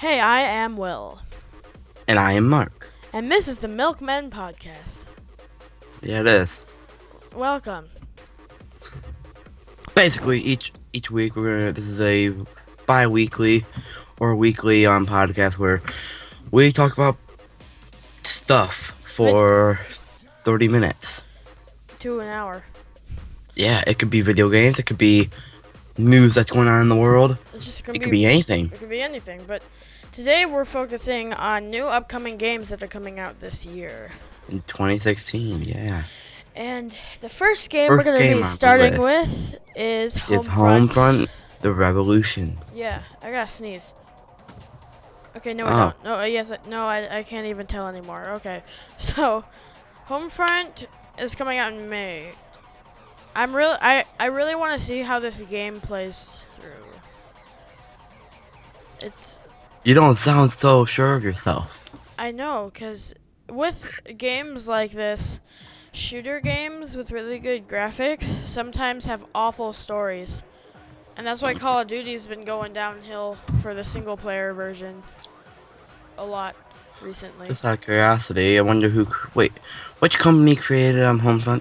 Hey, I am Will. And I am Mark. And this is the MilkMen podcast. Yeah, it is. Welcome. Basically, each week this is a bi-weekly or weekly podcast where we talk about stuff for 30 minutes. To an hour. Yeah, it could be video games, it could be news that's going on in the world. It could be anything. It could be anything, but today we're focusing on new upcoming games that are coming out this year. In 2016, yeah. And the first game we're going to be starting with is Homefront: The Revolution. Yeah, I gotta sneeze. Okay, no, I don't. No, yes, I can't even tell anymore. Okay, so Homefront is coming out in May. I really want to see how this game plays through. You don't sound so sure of yourself. I know, because with games like this, shooter games with really good graphics sometimes have awful stories. And that's why Call of Duty's been going downhill for the single player version a lot recently. Just out of curiosity, I wonder which company created Homefront?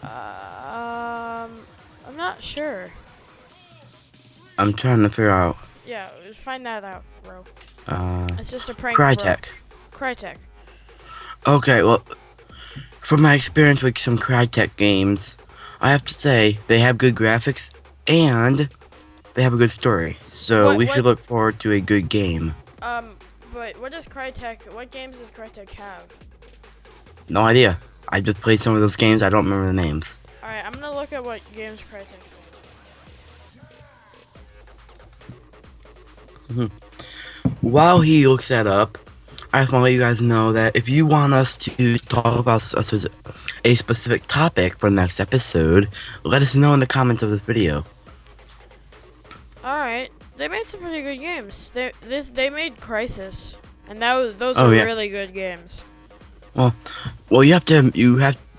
I'm not sure. I'm trying to figure out. Yeah, find that out, bro. It's just a prank. Crytek. Crytek. Okay, well, from my experience with some Crytek games, I have to say they have good graphics and they have a good story. So we should look forward to a good game. But what games does Crytek have? No idea. I just played some of those games. I don't remember the names. Alright, I'm gonna look at what games Crytek has. While he looks that up, I just want to let you guys know that if you want us to talk about a specific topic for the next episode, let us know in the comments of this video. Alright, they made some pretty good games. They made Crysis, and those are really good games. Well,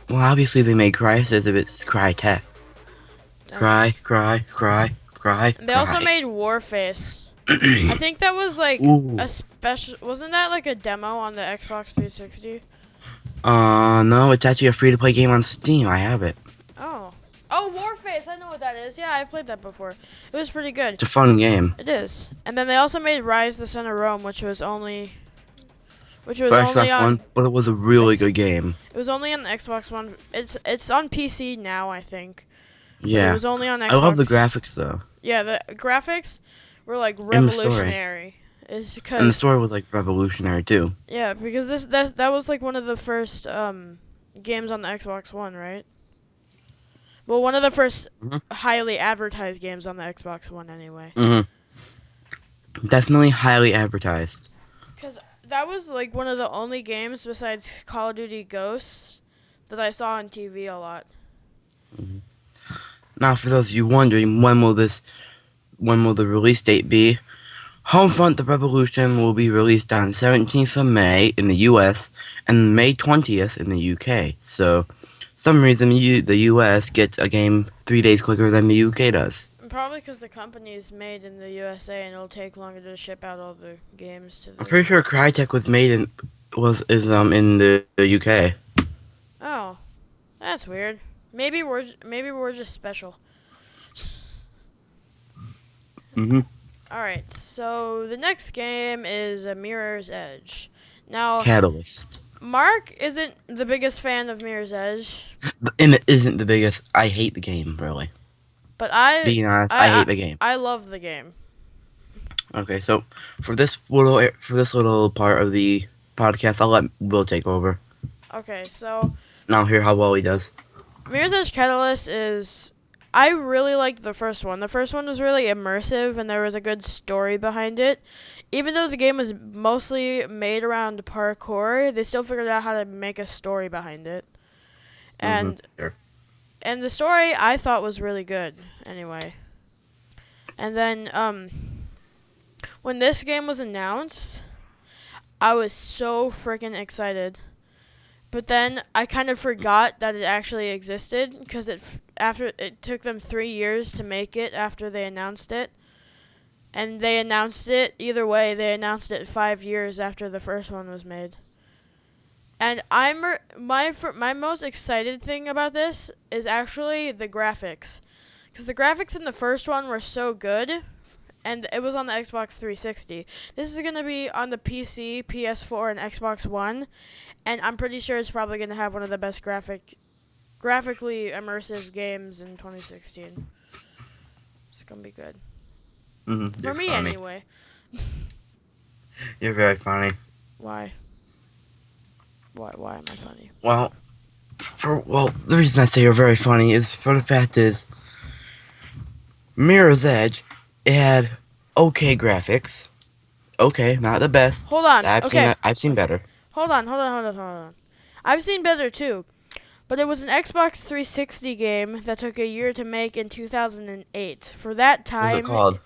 obviously they made Crysis if it's Crytek. Cry. They also made Warface. I think that was like a special. Wasn't that like a demo on the Xbox 360? No, it's actually a free-to-play game on Steam. I have it. Oh, Warface! I know what that is. Yeah, I played that before. It was pretty good. It's a fun game. It is. And then they also made Rise: The Son of Rome, which was only Xbox One, but it was a really good game. It was only on the Xbox One. It's on PC now, I think. Yeah. But it was only on Xbox. I love the graphics though. Yeah, the graphics were like revolutionary. And the story was like revolutionary too. Yeah, because that was like one of the first games on the Xbox One, right? Well, one of the first highly advertised games on the Xbox One, anyway. Definitely highly advertised. Because that was like one of the only games besides Call of Duty Ghosts that I saw on TV a lot. Now, for those of you wondering, when will the release date be? Homefront: The Revolution will be released on 17th of May in the US and May 20th in the UK. So, some reason the US gets a game 3 days quicker than the UK does. Probably because the company is made in the USA and it'll take longer to ship out all the games to the... I'm pretty sure Crytek was made in the UK. Oh, that's weird. Maybe we're just special. Alright, so the next game is a Mirror's Edge. Now, Catalyst. Mark isn't the biggest fan of Mirror's Edge. And it isn't the biggest. I hate the game, really. But being honest, I hate the game. I love the game. Okay, so for this little part of the podcast, I'll let Will take over. Okay, so now hear how well he does. Mirror's Edge Catalyst is... I really liked the first one. The first one was really immersive, and there was a good story behind it. Even though the game was mostly made around parkour, they still figured out how to make a story behind it. And and the story I thought was really good, anyway. And then when this game was announced, I was so freaking excited. But then I kind of forgot that it actually existed because it took them 3 years to make it after they announced it. And they announced it, either way, they announced it 5 years after the first one was made. And my most excited thing about this is actually the graphics. Because the graphics in the first one were so good, and it was on the Xbox 360. This is going to be on the PC, PS4, and Xbox One, and I'm pretty sure it's probably going to have one of the best graphically immersive games in 2016. It's going to be good. For You're me, funny. anyway. You're very funny. Why? Why am I funny? Well, the reason I say you're very funny is for the fact is, Mirror's Edge, it had okay graphics. Okay, not the best. Hold on. Okay. I've seen better. Hold on. I've seen better too. But it was an Xbox 360 game that took a year to make in 2008. For that time, What's it called?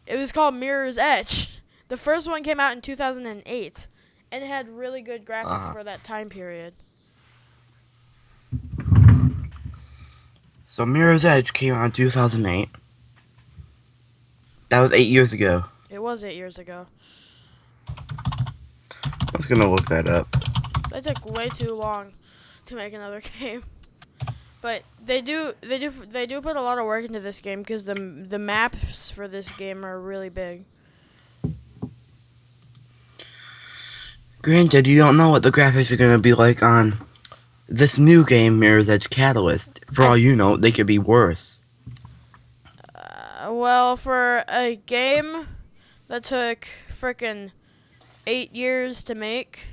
it was called Mirror's Edge. The first one came out in 2008, and it had really good graphics for that time period. So Mirror's Edge came out in 2008. That was 8 years ago. It was 8 years ago. I was gonna look that up. They took way too long to make another game. But they do put a lot of work into this game because the maps for this game are really big. Granted, you don't know what the graphics are gonna be like on this new game, Mirror's Edge Catalyst. For all you know, they could be worse. Well, for a game that took frickin' 8 years to make,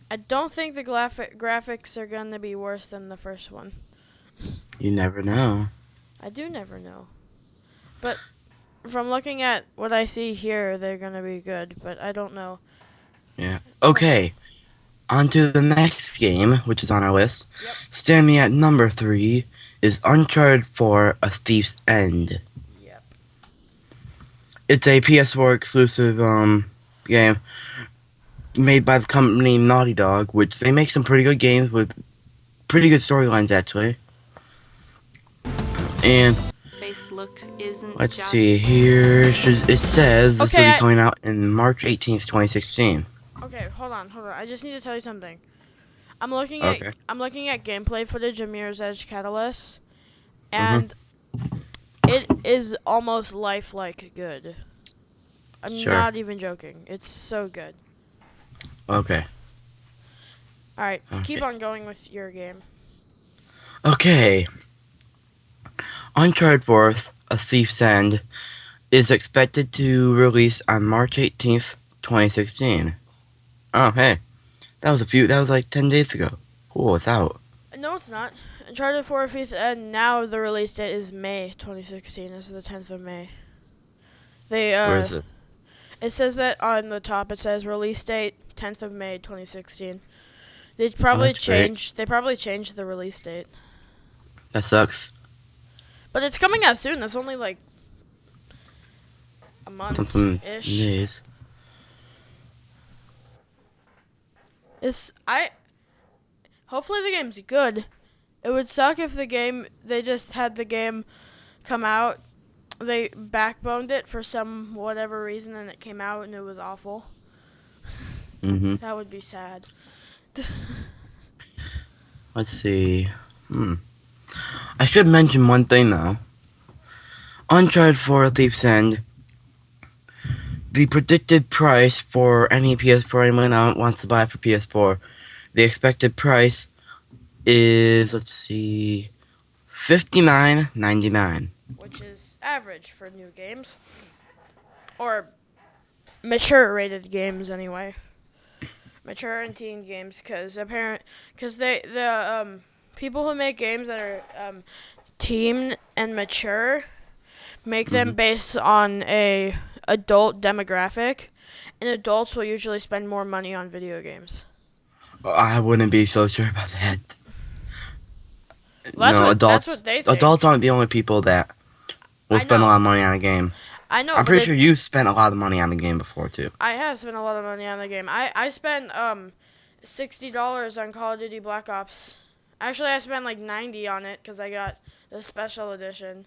I don't think the graphics are gonna be worse than the first one. You never know. I do never know. But from looking at what I see here, they're gonna be good, but I don't know. Yeah. Okay. On to the next game, which is on our list. Yep. Standing at number 3 is Uncharted 4: A Thief's End. Yep. It's a PS4 exclusive game made by the company Naughty Dog, which they make some pretty good games with pretty good storylines actually. And Face look isn't let's just see here. It says this Okay, will be coming out in March 18th, 2016. Okay, hold on. I just need to tell you something. I'm looking Okay. at gameplay footage of Mirror's Edge Catalyst, and it is almost lifelike good. I'm Sure. not even joking. It's so good. Okay. All right, Okay. keep on going with your game. Okay. Uncharted 4: A Thief's End is expected to release on March 18th, 2016. Oh, hey. That was like 10 days ago. Cool, it's out. No, it's not. Uncharted 4 Thief's End, now the release date is May 2016. It's the 10th of May. Where is this? It says that on the top. It says release date 10th of May 2016. They probably that's great. changed the release date. That sucks. But it's coming out soon. That's only like a month Something ish. days. Hopefully the game's good. It would suck if they just had the game come out, they backboned it for some whatever reason, and it came out and it was awful. That would be sad. Let's see. I should mention one thing though. Uncharted 4: A Thief's End. The predicted price for any PS4 anyone that wants to buy for PS4, the expected price is, let's see, $59.99. Which is average for new games. Or mature rated games anyway. Mature and teen games, because the people who make games that are teen and mature make them based on a adult demographic, and adults will usually spend more money on video games. I wouldn't be so sure about that. Well, adults. that's what they think. Adults aren't the only people that will spend a lot of money on a game. I know. I'm pretty sure you spent a lot of money on a game before too. I have spent a lot of money on the game. I spent $60 on Call of Duty Black Ops. Actually, I spent like $90 on it because I got the special edition.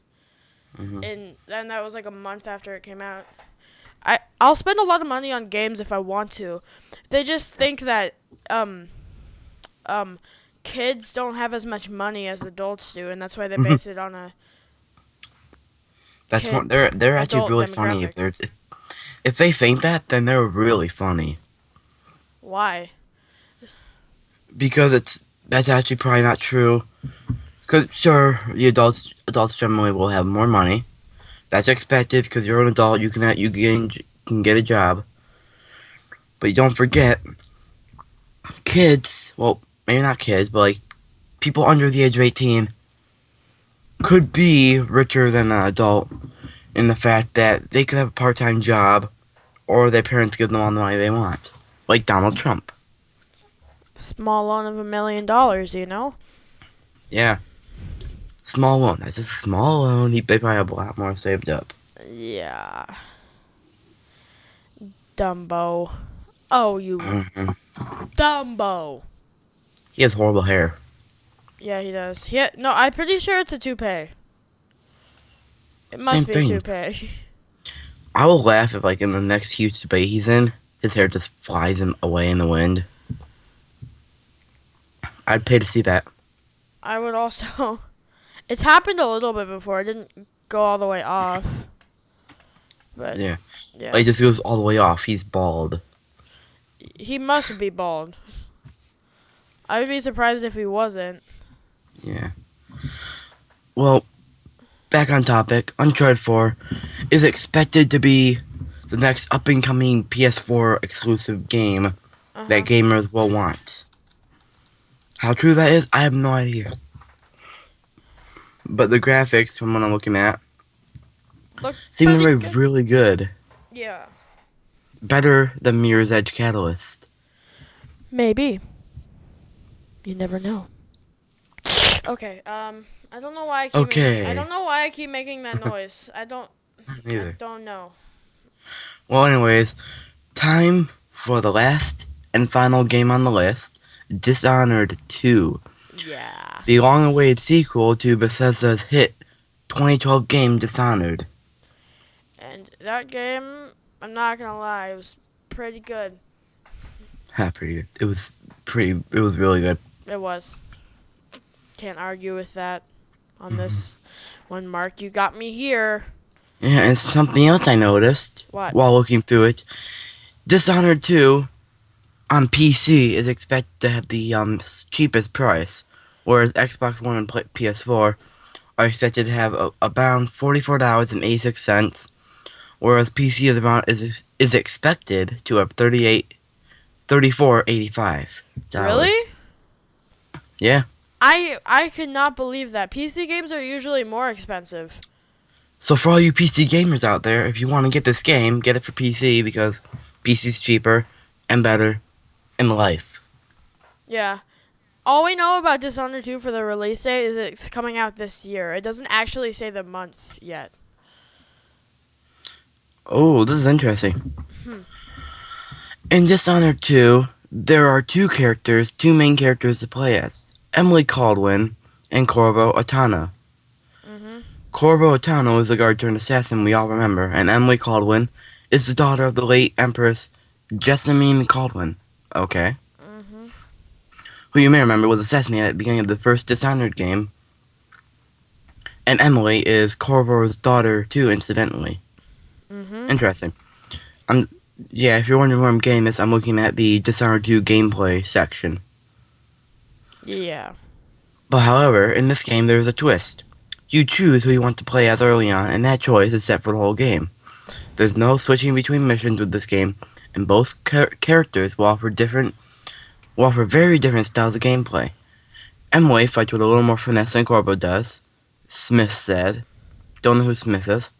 and then that was like a month after it came out. I'll spend a lot of money on games if I want to. They just think that um um kids don't have as much money as adults do, and that's why they base it on a That's one. kid They're actually adult really funny. demographic. If they think that, then they're really funny. Why? Because that's actually probably not true. Because sure, the adults generally will have more money. That's expected because you're an adult. You can get a job. But you don't forget, kids. Well, maybe not kids, but like people under the age of 18 could be richer than an adult in the fact that they could have a part-time job or their parents give them all the money they want. Like Donald Trump. Small loan of $1 million, you know? Yeah. Small loan. That's a small loan. They probably have a lot more saved up. Yeah. Dumbo. Oh, you Mhm. Dumbo. He has horrible hair. Yeah, he does. No, I'm pretty sure it's a toupee. It Same must be thing. a toupee. I will laugh if, like, in the next huge debate he's in, his hair just flies him away in the wind. I'd pay to see that. I would also. It's happened a little bit before. It didn't go all the way off. But Yeah. yeah. Like, it just goes all the way off. He's bald. He must be bald. I would be surprised if he wasn't. Yeah. Well, back on topic. Uncharted 4 is expected to be the next up-and-coming PS4 exclusive game that gamers will want. How true that is, I have no idea. But the graphics, from what I'm looking at, Look seem to pretty be good. really good. Yeah. Better than Mirror's Edge Catalyst. Maybe. You never know. Okay, I don't know why I keep Okay. I don't know why I keep making that noise. I Neither. don't know. Well, anyways, time for the last and final game on the list, Dishonored 2. Yeah. The long-awaited sequel to Bethesda's hit 2012 game Dishonored. And that game, I'm not gonna lie, it was pretty good. Pretty good. It was really good. It was. Can't argue with that on this one, Mark. You got me here. Yeah, and something else I noticed What? while looking through it. Dishonored 2 on PC is expected to have the cheapest price, whereas Xbox One and PS4 are expected to have around $44.86, whereas PC is expected to have $34.85. Really? Yeah. I could not believe that. PC games are usually more expensive. So for all you PC gamers out there, if you want to get this game, get it for PC because PC's cheaper and better in life. Yeah. All we know about Dishonored 2 for the release date is it's coming out this year. It doesn't actually say the month yet. Oh, this is interesting. In Dishonored 2, there are two main characters to play as. Emily Caldwin and Corvo Attano. Corvo Attano is the guard turned assassin we all remember, and Emily Caldwin is the daughter of the late Empress Jessamine Caldwin. Okay. Who you may remember was assassinated at the beginning of the first Dishonored game. And Emily is Corvo's daughter too, incidentally. Interesting. Yeah, if you're wondering where I'm getting this, I'm looking at the Dishonored 2 gameplay section. Yeah. But however, in this game there's a twist. You choose who you want to play as early on, and that choice is set for the whole game. There's no switching between missions with this game, and both characters will offer very different styles of gameplay. Emily fights with a little more finesse than Corvo does. Smith said. Don't know who Smith is.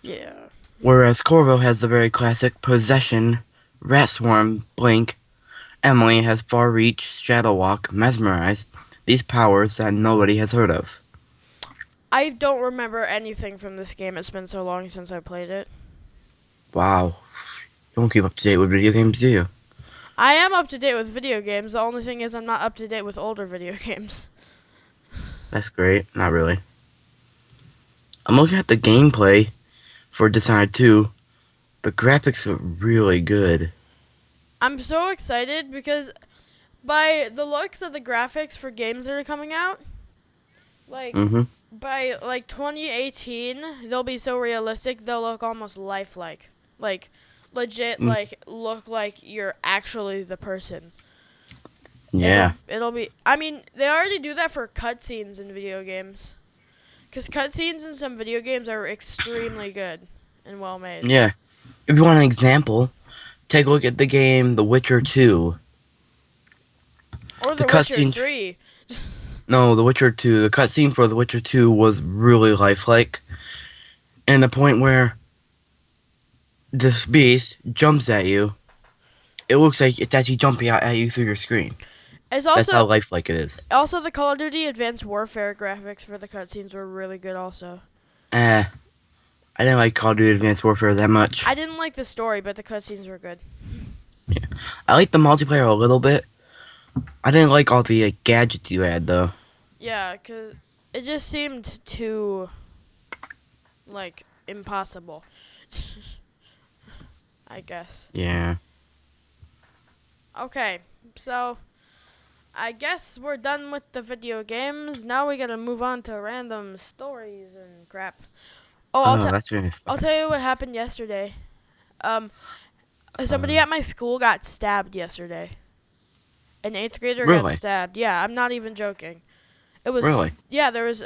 Yeah. Whereas Corvo has the very classic Possession, Rat Swarm, Blink. Emily has Far Reach, Shadow Walk, Mesmerize. These powers that nobody has heard of. I don't remember anything from this game. It's been so long since I played it. Wow. You don't keep up to date with video games, do you? I am up to date with video games. The only thing is I'm not up to date with older video games. That's great. Not really. I'm looking at the gameplay for Dishonored 2. The graphics are really good. I'm so excited because by the looks of the graphics for games that are coming out, like Mm-hmm. by like 2018, they'll be so realistic they'll look almost lifelike. Like legit Mm, like look like you're actually the person. yeah. It'll be I mean, they already do that for cutscenes in video games. Cuz cutscenes in some video games are extremely good and well made. Yeah. If you want an example, take a look at the game The Witcher 2. Or The The Witcher cutscene 3. No, The Witcher 2. The cutscene for The Witcher 2 was really lifelike. And the point where this beast jumps at you, it looks like it's actually jumping out at you through your screen. It's That's how also lifelike it is. the Call of Duty Advanced Warfare graphics for the cutscenes were really good also. I didn't like Call of Duty Advanced Warfare that much. I didn't like the story, but the cutscenes were good. I liked the multiplayer a little bit. I didn't like all the gadgets you had, though. Yeah, cuz it just seemed too like impossible. I guess. Yeah. Okay. So I guess we're done with the video games. Now we got to move on to random stories and crap. Oh, Oh, that's really I'll fun. tell you what happened yesterday. Somebody at my school got stabbed yesterday. An 8th grader got Really? stabbed. Yeah, I'm not even joking. It was Really? Yeah, there was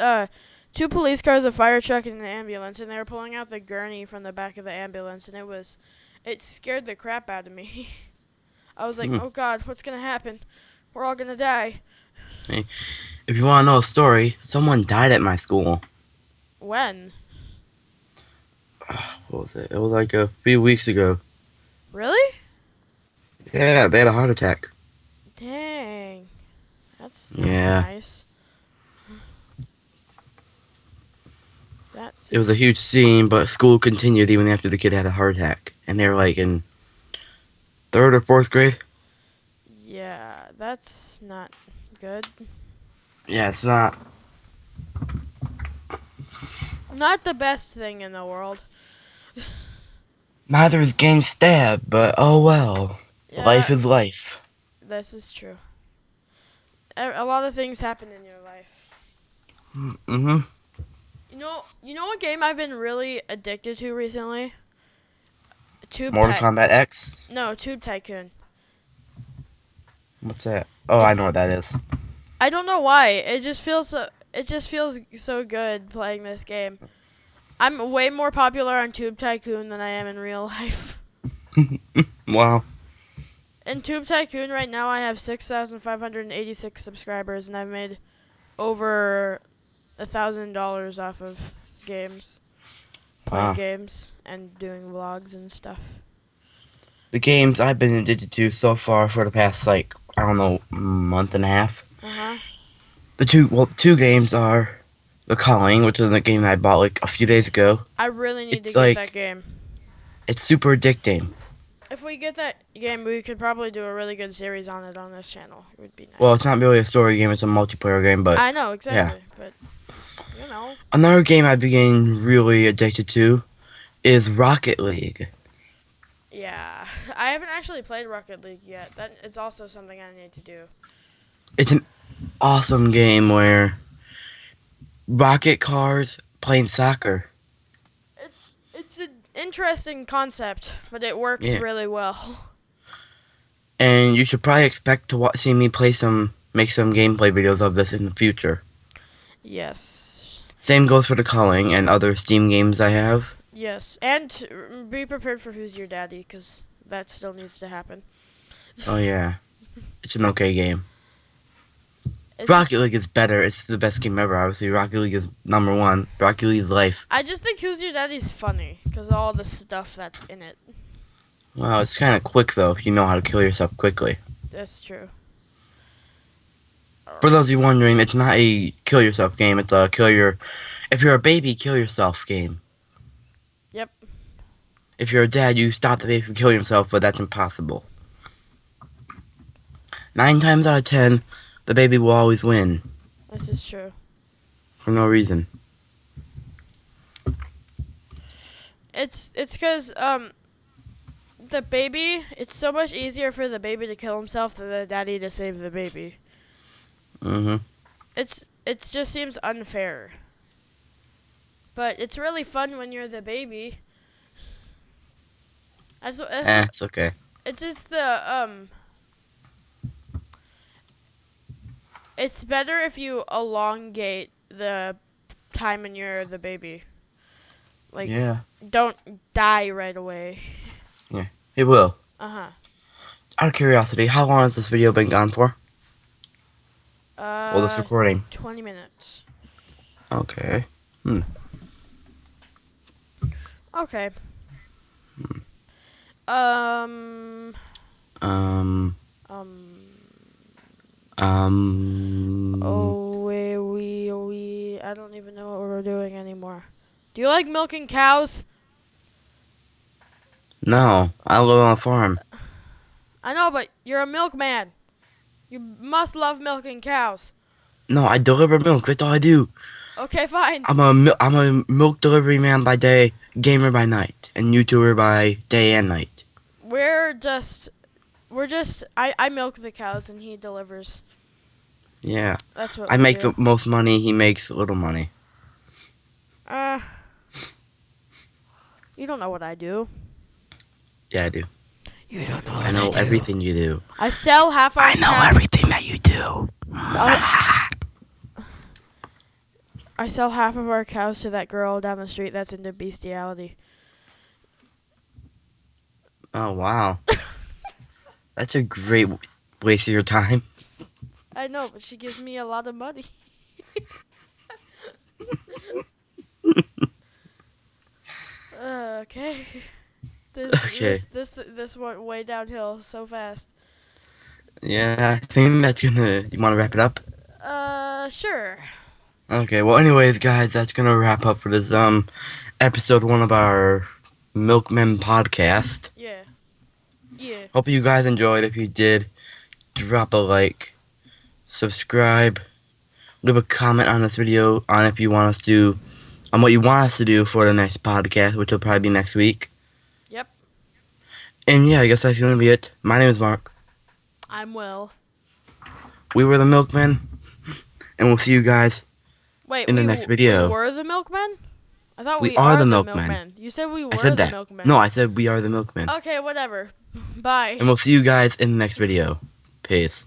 two police cars, a fire truck, and an ambulance, and they were pulling out the gurney from the back of the ambulance, and it scared the crap out of me. I was like, Hmm. oh God, what's gonna happen? We're all gonna die. If you want to know a story, someone died at my school. When? What was it? It was like a few weeks ago. Really? Yeah, they had a heart attack. Dang. That's not Yeah. nice. That's It was a huge scene, but school continued even after the kid had a heart attack. And they were like in 3rd or 4th grade. Yeah, that's not good. Yeah, it's not. Not the best thing in the world. Neither is getting stabbed, but oh well. Yeah, Life is life. this is true. A lot of things happen in your life. Mm-hmm. You know what game I've been really addicted to recently? Mortal Kombat X? No, Tube Tycoon. What's that? Oh, I It's- know what that is. I don't know why. It just feels so good playing this game. I'm way more popular on Tube Tycoon than I am in real life. Wow. In Tube Tycoon right now I have 6,586 subscribers and I've made over $1,000 off of games. Playing Wow. games and doing vlogs and stuff. The games I've been addicted to so far for the past, like, I don't know, month and a half. Uh-huh. The two games are The Calling, which is a game I bought like a few days ago. I really need to It's get like- that game. It's super addicting. If we get that game, we could probably do a really good series on it on this channel. It would be nice. Well, it's not really a story game, it's a multiplayer game, but I know, exactly. But, you know. another game I've been getting really addicted to is Rocket League. Yeah. I haven't actually played Rocket League yet. That is also something I need to do. It's an awesome game where rocket cars playing soccer. It's an interesting concept, but it works Yeah. really well. And you should probably expect to see me make some gameplay videos of this in the future. Yes. Same goes for The Calling and other Steam games I have. Yes. And be prepared for Who's Your Daddy, because that still needs to happen. Oh yeah, it's an okay game. It's Rocket just- League is better. It's the best game ever. Obviously, Rocket League is number one. Rocket League is life. I just think Who's Your Daddy's funny, because of all the stuff that's in it. Wow, it's kind of quick though if you know how to kill yourself quickly. That's true. For those of you wondering, it's not a kill yourself game. It's a if you're a baby, kill yourself game. Yep. If you're a dad, you stop the baby from killing himself, but that's impossible. 9 times out of 10, the baby will always win This is true. for no reason. It's because the baby. It's so much easier for the baby to kill himself than the daddy to save the baby. Mm-hmm. It just seems unfair. But it's really fun when you're the baby. It's okay. It's just the It's better if you elongate the time when you're the baby. Like, Yeah. don't die right away. It will. Uh-huh. Out of curiosity, how long has this video been gone for? Well, this recording. 20 minutes. Okay. Okay. Um. Oh, we. I don't even know what we're doing anymore. Do you like milking cows? No, I live on a farm. I know, but you're a milkman. You must love milking cows. No, I deliver milk. That's all I do. Okay, fine. I'm a milk delivery man by day, gamer by night, and YouTuber by day and night. We're just. I milk the cows and he delivers. Yeah. That's what I we make do. the most money. He makes little money. You don't know what I do. Yeah, I do. You don't know what I know do. everything you do. I sell half our I know cows. everything that you do. I sell half of our cows to that girl down the street that's into bestiality. Oh, wow. That's a great waste of your time. I know, but she gives me a lot of money. Okay. Okay. This went way downhill so fast. Yeah, I think that's gonna... You wanna wrap it up? Sure. Okay, well anyways, guys, that's gonna wrap up for this, episode 1 of our Milkmen podcast. Yeah. Yeah. Hope you guys enjoyed. If you did, drop a like, subscribe, leave a comment on this video on if you want us to, on what you want us to do for the next podcast, which will probably be next week. Yep. And yeah, I guess that's gonna be it. My name is Mark. I'm Will. We were the Milkmen, and we'll see you guys Wait, in the next video. We were the milkmen? I thought We we are are the the milkmen. milkmen. You said we were I said the that. milkmen. No, I said we are the Milkmen. Okay, whatever. Bye. And we'll see you guys in the next video. Peace.